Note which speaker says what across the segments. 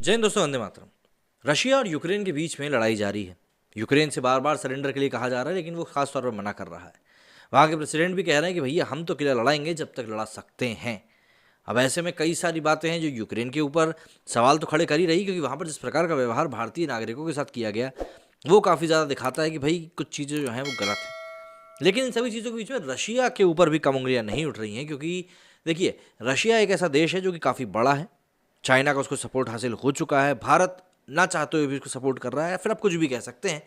Speaker 1: जय हिंद दोस्तों, वंदे मातरम। रशिया और यूक्रेन के बीच में लड़ाई जारी है। यूक्रेन से बार बार सरेंडर के लिए कहा जा रहा है, लेकिन वो खास तौर पर मना कर रहा है। वहाँ के प्रेसिडेंट भी कह रहे हैं कि भैया हम तो किला लड़ाएंगे जब तक लड़ा सकते हैं। अब ऐसे में कई सारी बातें हैं जो यूक्रेन के ऊपर सवाल तो खड़े कर ही रही, क्योंकि वहाँ पर जिस प्रकार का व्यवहार भारतीय नागरिकों के साथ किया गया वो काफ़ी ज़्यादा दिखाता है कि भाई कुछ चीज़ें जो हैं वो गलत हैं। लेकिन इन सभी चीज़ों के बीच में रशिया के ऊपर भी कम उंगलियाँ नहीं उठ रही हैं, क्योंकि देखिए, रशिया एक ऐसा देश है जो कि काफ़ी बड़ा है। चाइना का उसको सपोर्ट हासिल हो चुका है, भारत ना चाहते हुए भी उसको सपोर्ट कर रहा है, फिर आप कुछ भी कह सकते हैं।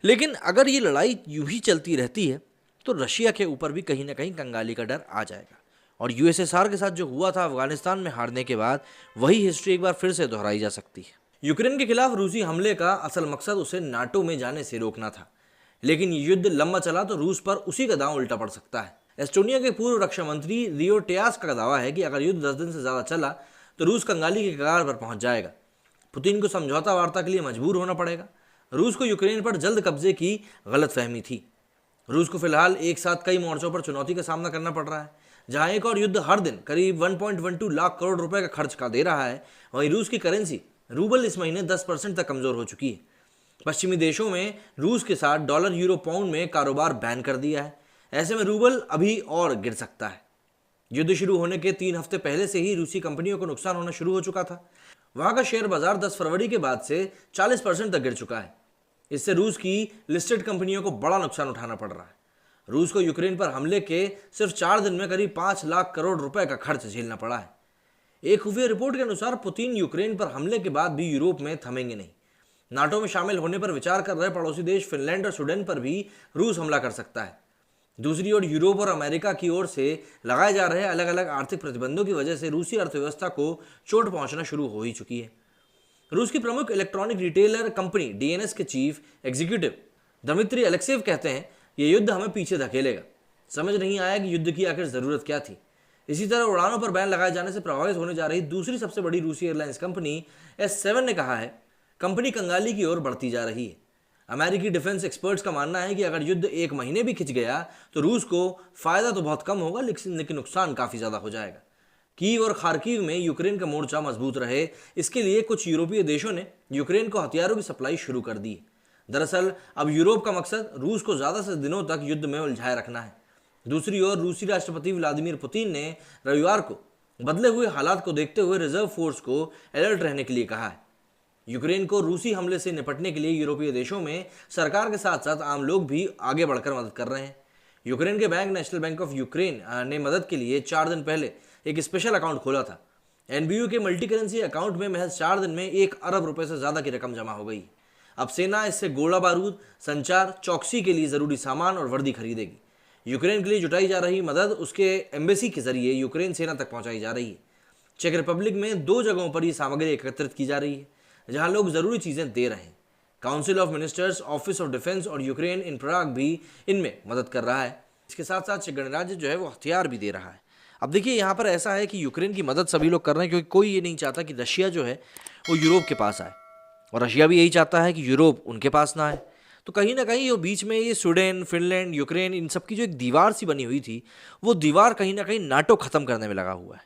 Speaker 1: लेकिन अगर ये लड़ाई यूं ही चलती रहती है तो रशिया के ऊपर भी कहीं ना कहीं कंगाली का डर आ जाएगा। और यूएसएसआर के साथ जो हुआ था अफगानिस्तान में हारने के बाद, वही हिस्ट्री एक बार फिर से दोहराई जा सकती है। यूक्रेन के खिलाफ रूसी हमले का असल मकसद उसे नाटो में जाने से रोकना था, लेकिन ये युद्ध लंबा चला तो रूस पर उसी का दांव उल्टा पड़ सकता है। एस्टोनिया के पूर्व रक्षा मंत्री रियो टेयास का दावा है कि अगर युद्ध 10 दिन से ज्यादा चला तो रूस कंगाली के कगार पर पहुंच जाएगा। पुतिन को समझौता वार्ता के लिए मजबूर होना पड़ेगा। रूस को यूक्रेन पर जल्द कब्जे की गलतफहमी थी। रूस को फिलहाल एक साथ कई मोर्चों पर चुनौती का सामना करना पड़ रहा है। जहां एक और युद्ध हर दिन करीब 1.12 लाख करोड़ रुपए का खर्च का दे रहा है, वहीं रूस की करेंसी रूबल इस महीने 10% तक कमजोर हो चुकी है। पश्चिमी देशों में रूस के साथ डॉलर, यूरो, पाउंड में कारोबार बैन कर दिया है। ऐसे में रूबल अभी और गिर सकता है। युद्ध शुरू होने के 3 हफ्ते पहले से ही रूसी कंपनियों को नुकसान होना शुरू हो चुका था। वहां का शेयर बाजार 10 फरवरी के बाद से 40% तक गिर चुका है। इससे रूस की लिस्टेड कंपनियों को बड़ा नुकसान उठाना पड़ रहा है। रूस को यूक्रेन पर हमले के सिर्फ 4 दिन में करीब 5 लाख करोड़ रुपए का खर्च झेलना पड़ा है। एक खुफिया रिपोर्ट के अनुसार पुतिन यूक्रेन पर हमले के बाद भी यूरोप में थमेंगे नहीं। नाटो में शामिल होने पर विचार कर रहे पड़ोसी देश फिनलैंड और स्वीडन पर भी रूस हमला कर सकता है। दूसरी ओर यूरोप और अमेरिका की ओर से लगाए जा रहे अलग अलग आर्थिक प्रतिबंधों की वजह से रूसी अर्थव्यवस्था को चोट पहुंचना शुरू हो ही चुकी है। रूस की प्रमुख इलेक्ट्रॉनिक रिटेलर कंपनी डीएनएस के चीफ एग्जीक्यूटिव दमित्री अलेक्सेव कहते हैं, ये युद्ध हमें पीछे धकेलेगा। समझ नहीं आया कि युद्ध की आखिर जरूरत क्या थी। इसी तरह उड़ानों पर बैन लगाए जाने से प्रभावित होने जा रही दूसरी सबसे बड़ी रूसी एयरलाइंस कंपनी S7 ने कहा है, कंपनी कंगाली की ओर बढ़ती जा रही है। अमेरिकी डिफेंस एक्सपर्ट्स का मानना है कि अगर युद्ध 1 महीने भी खिंच गया तो रूस को फायदा तो बहुत कम होगा, लेकिन नुकसान काफी ज्यादा हो जाएगा। कीव और खार्किव में यूक्रेन का मोर्चा मजबूत रहे, इसके लिए कुछ यूरोपीय देशों ने यूक्रेन को हथियारों की सप्लाई शुरू कर दी। दरअसल अब यूरोप का मकसद रूस को ज्यादा से दिनों तक युद्ध में उलझाए रखना है। दूसरी ओर रूसी राष्ट्रपति व्लादिमीर पुतिन ने रविवार को बदले हुए हालात को देखते हुए रिजर्व फोर्स को अलर्ट रहने के लिए कहा है। यूक्रेन को रूसी हमले से निपटने के लिए यूरोपीय देशों में सरकार के साथ साथ आम लोग भी आगे बढ़कर मदद कर रहे हैं। यूक्रेन के bank national bank of Ukraine ने मदद के लिए 4 दिन पहले एक स्पेशल अकाउंट खोला था। एनबीयू के मल्टी करेंसी अकाउंट में महज 4 दिन में 1 अरब रुपए से ज्यादा की रकम जमा हो गई। अब सेना इससे गोला बारूद, संचार, चौकसी के लिए जरूरी सामान और वर्दी खरीदेगी। यूक्रेन के लिए जुटाई जा रही मदद उसके एम्बेसी के जरिए यूक्रेन सेना तक पहुंचाई जा रही है। चेक रिपब्लिक में 2 जगहों पर यह सामग्री एकत्रित की जा रही है, जहां लोग जरूरी चीजें दे रहे हैं। Council of ministers, office of defence और यूक्रेन इन प्राग भी इनमें मदद कर रहा है। इसके साथ साथ गणराज्य जो है वो हथियार भी दे रहा है। अब देखिए, यहाँ पर ऐसा है कि यूक्रेन की मदद सभी लोग कर रहे हैं, क्योंकि कोई ये नहीं चाहता कि रशिया जो है वो यूरोप के पास आए, और रशिया भी यही चाहता है कि यूरोप उनके पास ना आए। तो कहीं ना कहीं ये बीच में ये स्वीडन, फिनलैंड, यूक्रेन, इन सब की जो एक दीवार सी बनी हुई थी, वो दीवार कहीं ना कहीं नाटो खत्म करने में लगा हुआ है।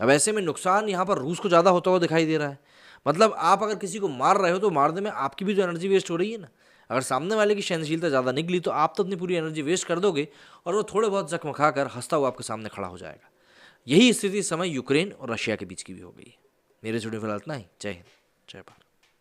Speaker 1: अब ऐसे में नुकसान यहाँ पर रूस को ज़्यादा होता हुआ दिखाई दे रहा है। मतलब आप अगर किसी को मार रहे हो तो मारने में आपकी भी तो एनर्जी वेस्ट हो रही है ना। अगर सामने वाले की सहनशीलता ज़्यादा निकली तो आप तो अपनी पूरी एनर्जी वेस्ट कर दोगे, और वो थोड़े बहुत जख्म खाकर हंसता हुआ आपके सामने खड़ा हो जाएगा। यही स्थिति इस समय यूक्रेन और रशिया के बीच की भी हो गई है। मेरे जुड़े फिलहाल इतना ही। जय हिंद, जय भारत।